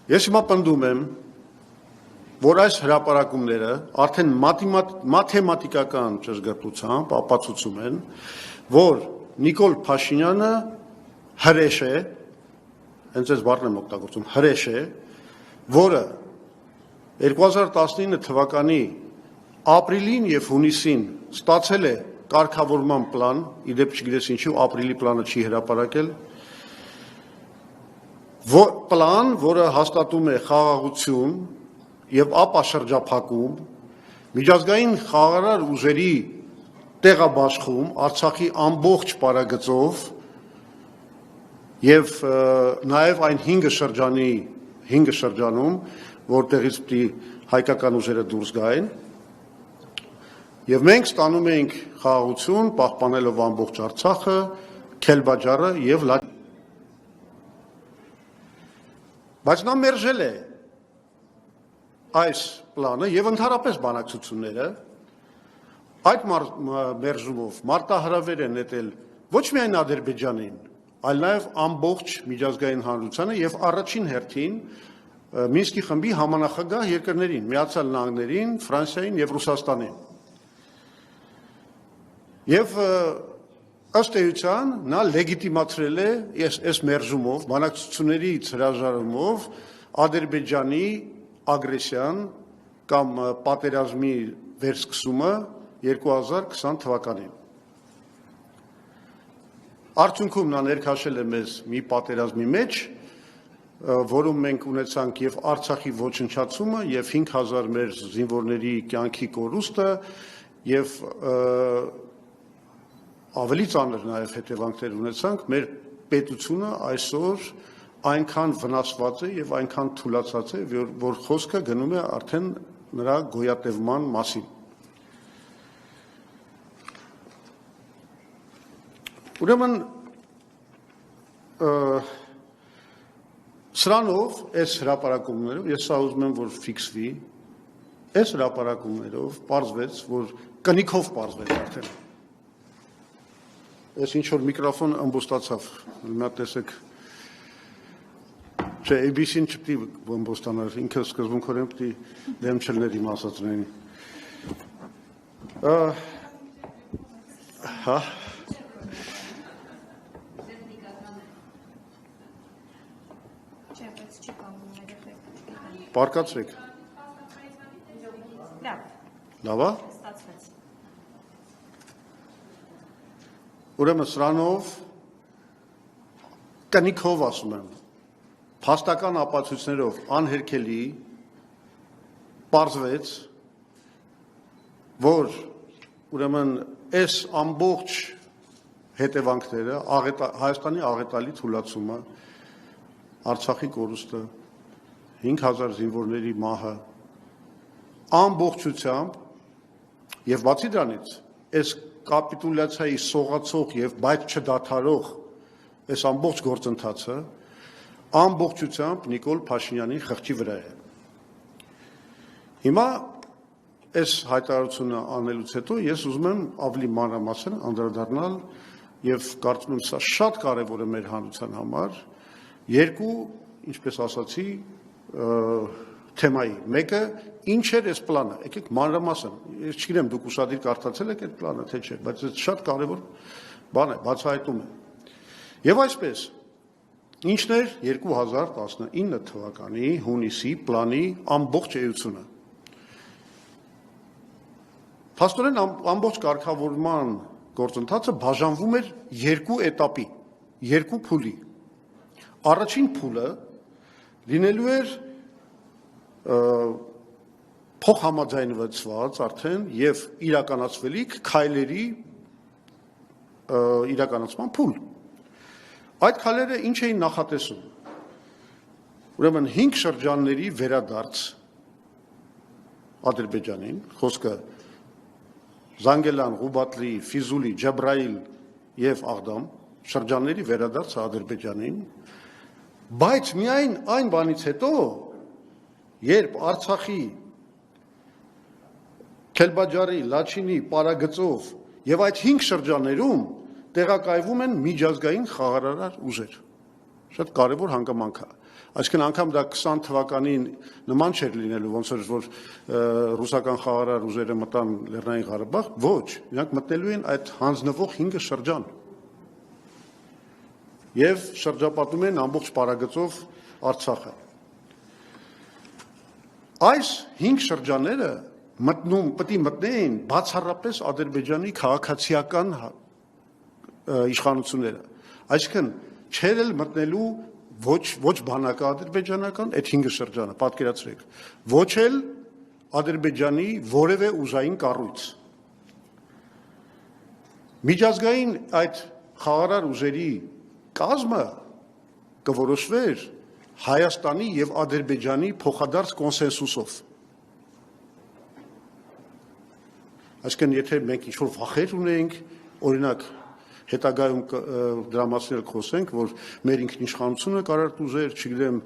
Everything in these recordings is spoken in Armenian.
Ես հիմա պնդում եմ, որ այս հրապարակումները արդեն մաթեմատիկական ճշգրտությամբ ապացուցում են, որ Նիկոլ Փաշինյանը հրեշ է, հենց այս բառն եմ օգտագործում, հրեշ է, որը 2019 թվականի ապրիլին եւ հունիսին ստացել է կարգավորման պլան, իդեպ չգիտես ինչու ապրիլի պլանը չի հրապարակել, պլան, որը հաստատում է խաղաղություն եւ ապաշրջափակում, միջազգային խաղաղարար ուժերի տեղաբաշխում Արցախի ամբողջ պարագծով եւ նաեւ այն 5 շրջանում, որտեղից պիտի հայկական ուժերը դուրս գային, եւ մենք ստանում ենք խաղաղություն, պահպանելով ամբողջ Արցախը, Քելբաջարը եւ Բայց նա մերժել է այս պլանը եւ ընդհանրապես բանակցությունները, այդ մերժումով մարտահրավեր է նետել ոչ միայն Ադրբեջանին, այլ նաեւ ամբողջ միջազգային հանրությանը եւ առաջին հերթին Մինսկի խմբի համանախագահ երկրներին, Միացյալ Նահանգներին, Ֆրանսիային եւ Ռուսաստանին։ Եվ ըստ էության նա լեգիտիմացրել է այս մերժումով, բանակցություններից հրաժարումով Ադրբեջանի ագրեսիան կամ պատերազմի վերսկսումը 2020 թվականին։ Արդյունքում նա ներքաշել է մեզ մի պատերազմի մեջ, որում մենք ունեցանք եւ Արցախի ոչնչացումը եւ 5000 մեր զինվորների կյանքի կորուստը եւ ավելի ծանր նաեւ հետևանքներ ունեցանք, մեր պետությունը այսօր այնքան վնասված է եւ այնքան թուլացած է, որ խոսքը գնում է արդեն նրա գոյատևման մասին։ Ուրեմն սրանով այս հրապարակումներով ես սա ուզում եմ որ ֆիքսվի, այս հրապարակումներով պարզվեց, որ կնիքով պարզվեց արդեն։ Ես ինչ որ միկրոֆոն ըմբոստացավ, նա տեսեք, չէ, ABC-ն չպետք է ըմբոստանար, ինքը սկզբունքորեն պետք է դեմ չլներ իմ ասածներին։ Հա։ Պարկացրեք։ Լավ է։ Ուրեմն սրանով կնիքով ասում եմ, փաստական ապացույցներով անհերքելի պարզվեց, որ ուրեմն այս ամբողջ հետևանքները Հայաստանի աղետալի թուլացումը, Արցախի կորուստը, 5000 զինվորների մահը ամբողջությամբ եւ բացի դրանից այս կապիտուլյացիայի սողացող եւ բայց չդադարող այս ամբողջ գործընթացը ամբողջությամբ Նիկոլ Փաշինյանի խղճի վրա է։ Հիմա այս հայտարարությունը անելուց հետո ես ուզում եմ ավելի մանրամասն անդրադառնալ եւ կարծում եմ սա շատ կարեւոր է մեր հանրության համար երկու, ինչպես ասացի, թեմայի։ Մեկը ինչ էր այս պլանը, եկեք մանրամասն, ես չգիտեմ դուք ուշադիր կարդացել եք այդ պլանը, թե չէ, բայց այդ շատ կարևոր բան է, բացահայտում է։ Եվ այսպես, ինչն էր 2019 թվականի հունիսի պլանի ամբողջ էությունը։ Փաստորեն ամբողջ կարգավորման գործընթացը բաժանվում էր երկու էտապի, երկու փուլի։ Առաջին փուլը լինելու էր փոխհամաձայնված արդեն եւ իրականացվելիք քայլերի իրականացման փուլ։ Այդ քայլերը ինչ էին նախատեսում։ Ուրեմն 5 շրջանների վերադարձ Ադրբեջանին, խոսքը Զանգելան, Ղուբատլի, Ֆիզուլի, Ջաբրայիլ եւ Աղդամ շրջանների վերադարձ Ադրբեջանին, բայց միայն այն բանից հետո, երբ Արցախի Քելբաջարի, Լաչինի, Պարագծով եւ այդ 5 շրջաններում տեղակայվում են միջազգային խաղաղարար ուժեր։ Շատ կարևոր հանգամանք է։ Այսինքն անգամ դա 20 թվականին նման չէր լինելու, ոնց որ ռուսական խաղարար ուժերը մտան Լեռնային Ղարաբաղ, ոչ, նրանք մտնելու են այդ հանձնվող 5 շրջան։ Եվ շրջապատում են ամբողջ պարագծով Արցախը։ Այս 5 շրջանները պետք է մտնեին բացառապես Ադրբեջանի քաղաքացիական իշխանությունները։ Այսինքն չէր էլ մտնելու ոչ բանակը ադրբեջանական այդ 5 շրջանը, պատկերացրեք, ոչ էլ Ադրբեջանի որևէ ուժային կառույց։ Միջազգային այդ խաղարար ուժերի կազմը կորոշվեր Հայաստանի եւ Ադրբեջանի փոխադարձ կոնսենսուսով։ Այսինքն եթե մենք ինչ-որ վախեր ունենք, օրինակ հետագայում դրա մասին խոսենք, որ մեր ինքնիշխանությունը կարող ուզեր, չգիտեմ,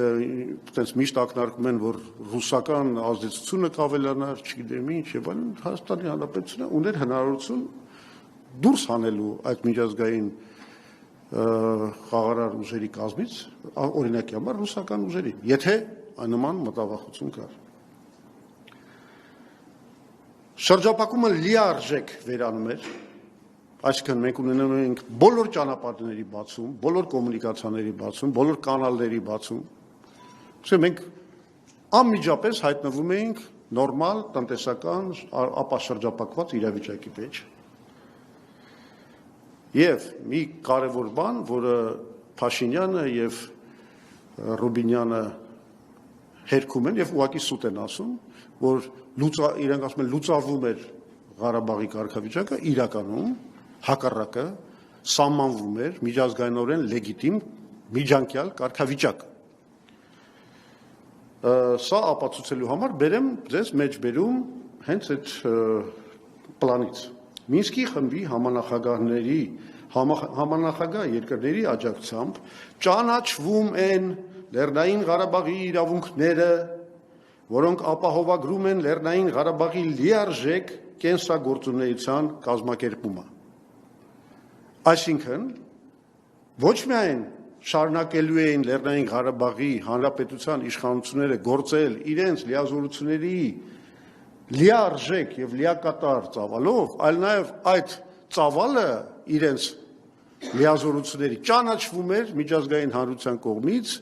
այտենց միշտ ակնարկում են, որ ռուսական ազդեցությունը կավելանար, չգիտեմ ինչ, եւ այլն, Հայաստանի Հանրապետությունը ուներ հնարավորություն դուրս հանելու այդ միջազգային խաղարար ուժերի կազմից, օրինակի համար ռուսական ուժերի, եթե նման մտավախություն կար։ Շրջապակումը լիարժեք վերանում էր, այսինքն մենք ունենում ենք բոլոր ճանապարհների բացում, բոլոր կոմունիկացիաների բացում, բոլոր կանալների բացում, մենք անմիջապես հայտնվում էինք նորմալ տնտեսական ապաշրջապակված իրավիճակի մեջ։ Եվ մի կարևոր բան, որը Փաշինյանը եւ Ռուբինյանը հերքում են եւ ուղղակի սուտ են ասում, որ իրենք ասում են լուծարվում էր Ղարաբաղի կարգավիճակը, իրականում հակառակը սահմանվում էր միջազգայինորեն լեգիտիմ միջանկյալ կարգավիճակ։ Սա ապացուցելու համար բերեմ ձեզ մեջ բերում հենց այդ պլանից։ Մինսկի խմբի համանախագահ երկրների աջակցությամբ ճանաչվում են Լեռնային Ղարաբաղի իրավունքները, որոնք ապահովագրում են Լեռնային Ղարաբաղի լիարժեք կենսագործունեության կազմակերպումը։ Այսինքն ոչ միայն շարունակելու էին Լեռնային Ղարաբաղի Հանրապետության իշխանությունները գործել իրենց լիազորությունների լիարժեք եւ լիակատար ծավալով, այլ նաեւ այդ ծավալը իրենց լիազորությունների ճանաչվում էր միջազգային հանրության կողմից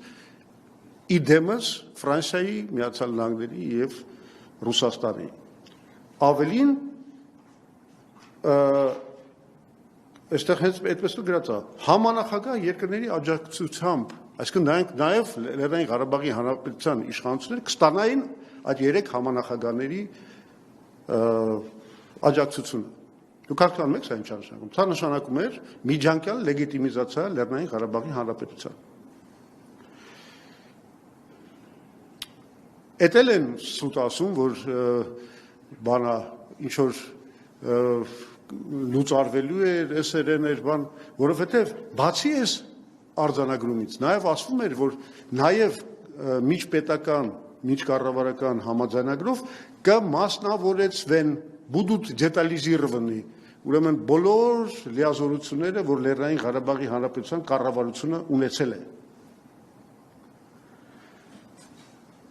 իդեմս Ֆրանսիայի, Միացյալ Նահանգների եւ Ռուսաստանի։ Ավելին այստեղ հենց այդպես էլ գրած է համանախագահ երկրների աջակցությամբ, այսինքն նաեւ Լեռնային Ղարաբաղի Հանրապետության իշխանությունները կստանային այդ 3 համանախագահների աջակցությունը։ Դուք կարծում եք սա ինչ նշանակում։ Սա նշանակում էր միջանկյալ լեգիտիմիզացիա Լեռնային Ղարաբաղի Հանրապետության։ Էտել են սուտ ասում, որ բանա ինչ որ լուծարվելու էր, SRN էր բան, որովհետև բացի այս արձանագրումից նաև ասվում էր, որ նաև միջպետական, միջկառավարական համաձայնագրով կմասնավորեցվեն, будут детализированы, ուրեմն բոլոր լիազորությունները, որ Լեռնային Ղարաբաղի Հանրապետության կառավարությունը ունեցել է։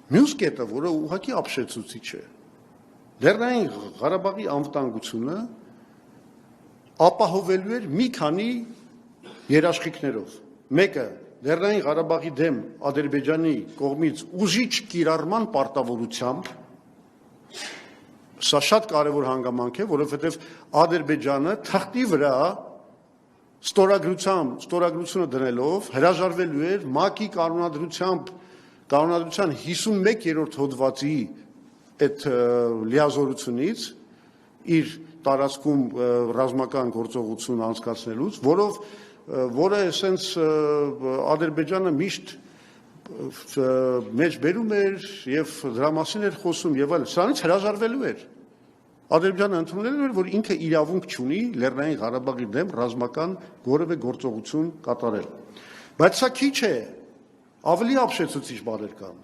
Մյուս կետը, որը ուղղակի ապշեցուցիչ է, Լեռնային Ղարաբաղի անվտանգությունը ապահովելու էր մի քանի երաշխիքներով։ Մեկը Լեռնային Ղարաբաղի դեմ Ադրբեջանի կողմից ուժիչ կիրառման պարտավորությամբ, սա շատ կարևոր հանգամանք է, որովհետև Ադրբեջանը թղթի վրա ստորագրությունը դնելով հրաժարվելու էր ՄԱԿ-ի կանոնադրության 51-րդ հոդվածի այդ լիազորությունից իր տարածքում ռազմական գործողություն անցկացնելուց, որը այսենց Ադրբեջանը միշտ մեջ բերում էր եւ դրա մասին էր խոսում եւ այլն, սրանից հրաժարվելու էր։ Ադրբեջանը ընդունել էր, որ ինքը իրավունք չունի Լեռնային Ղարաբաղի դեմ ռազմական որևէ գործողություն կատարել։ Բայց սա քիչ է, ավելի ապշեցուցիչ բաներ կան։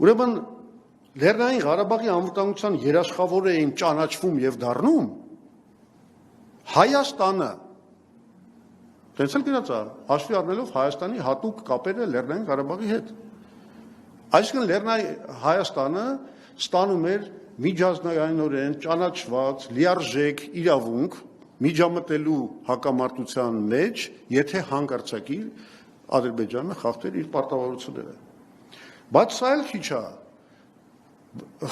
Ուրեմն Լեռնային Ղարաբաղի անվտանգության երաշխավորը էին ճանաչվում եւ դառնում Հայաստանը, Տենց էլ գրած է, հաշվի առնելով Հայաստանի հատուկ կապերը Լեռնային Ղարաբաղի հետ։ Այսինքն Լեռնային Հայաստանը ստանում էր միջազգայինորեն ճանաչված լիարժեք իրավունք միջամտելու հակամարտության մեջ, եթե հանկարծակի Ադրբեջանը խախտեր իր պարտավորությունները։ Բայց սա էլ քիչ է։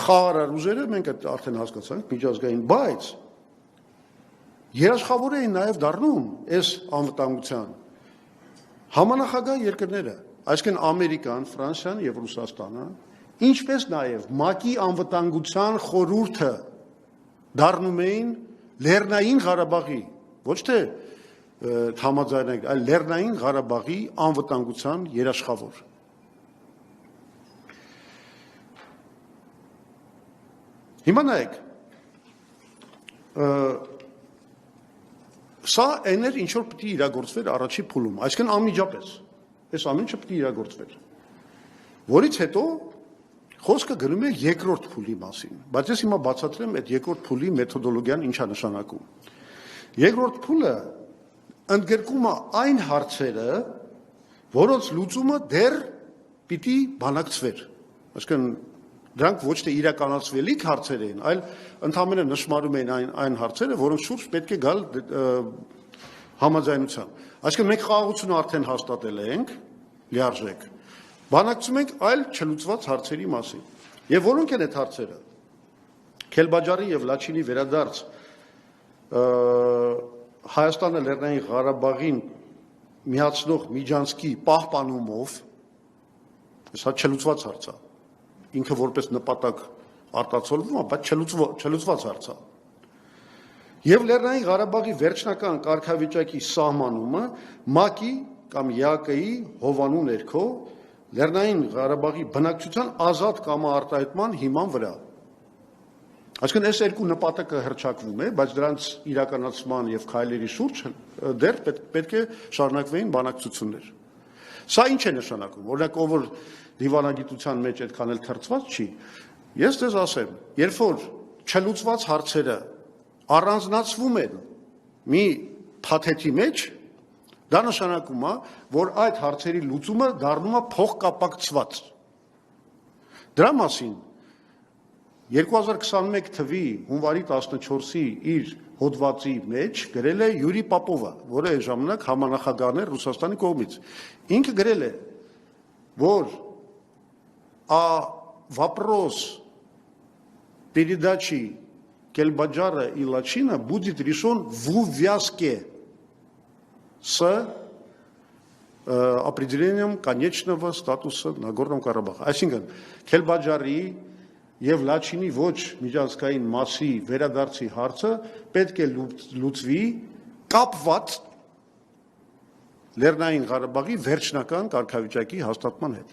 Խաղարար ուժերը մենք արդեն հասկացանք միջազգային, բայց երաշխավոր էին նաև դառնում այս անվտանգության համանախագահ երկրները, այսինքն Ամերիկան, Ֆրանսիան եւ Ռուսաստանը, ինչպես նաև ՄԱԿ-ի անվտանգության խորհուրդը դառնում էին Լեռնային Ղարաբաղի, ոչ թե համաձայնակ, այլ Լեռնային Ղարաբաղի անվտանգության երաշխավոր։ Հիմա նայեք, սա այն էր, ինչ որ պետք է իրագործվեր առաջի փուլում, այսինքն անմիջապես, այս ամեն ինչը պետք է իրագործվեր, որից հետո խոսքը գնում է երկրորդ փուլի մասին, բայց ես հիմա բացատրեմ այդ երկրորդ փուլի մեթոդոլոգիան ինչ է նշանակում։ Երկրորդ փուլը ընդգրկում է այն հարցերը, որոնց լուծումը դեռ պիտի բանակցվեր, այսինքն դրանք ոչ թե իրականացվելիք հարցեր էին, այլ ընդհանրապես նշмарում էին այն հարցերը, որոնց շուրջ պետք է գալ համաձայնության։ Այսինքն մենք խաղաղությունը արդեն հաստատել ենք, լիարժեք, բանակցում ենք այլ չլուծված հարցերի մասին։ Եվ որոնք են այդ հարցերը։ Քելբաջարի եւ Լաչինի վերադարձ Հայաստանը Լեռնային Ղարաբաղին միացնող միջանցքի պահպանումով, սա չլուծված հարց է։ Ինքը որպես նպատակ արտացոլվում է, բայց չլուծված հարց է։ Եվ Լեռնային Ղարաբաղի վերջնական կարգավիճակի սահմանումը ՄԱԿ-ի կամ ԵԱԿ-ի հովանու ներքո Լեռնային Ղարաբաղի բնակչության ազատ կամարտահայտման հիման վրա։ Այսինքն այս երկու նպատակը հռչակվում է, բայց դրանց իրականացման եւ քայլերի շուրջ դեռ պետք է շարունակվեին բանակցություններ։ Սա ինչ է նշանակում։ Օրինակ, ով որ դիվանագիտության մեջ այդքան էլ թրծված չի, ես դες ասեմ, երբ որ չլուծված հարցերը առանձնացվում են մի փաթեթի մեջ, դա նշանակում է, որ այդ հարցերի լուծումը դառնում է փոխկապակցված։ Դրա մասին 2021 թվի հունվարի 14-ի իր հոդվածի մեջ գրել է Յուրի Պապովը, որը այն ժամանակ համանախագահն էր Ռուսաստանի կողմից։ Ինքը գրել է, որ вопрос передачи Кельбаджара и Лачина будет решен в увязке с определением конечного статуса Нагорного Карабаха. Այսինքն Քելբաջարի եւ Լաչինի ոչ միջազգային մասի վերադարձի հարցը պետք է լուծվի կապված Լեռնային Ղարաբաղի վերջնական կարգավիճակի հաստատման հետ։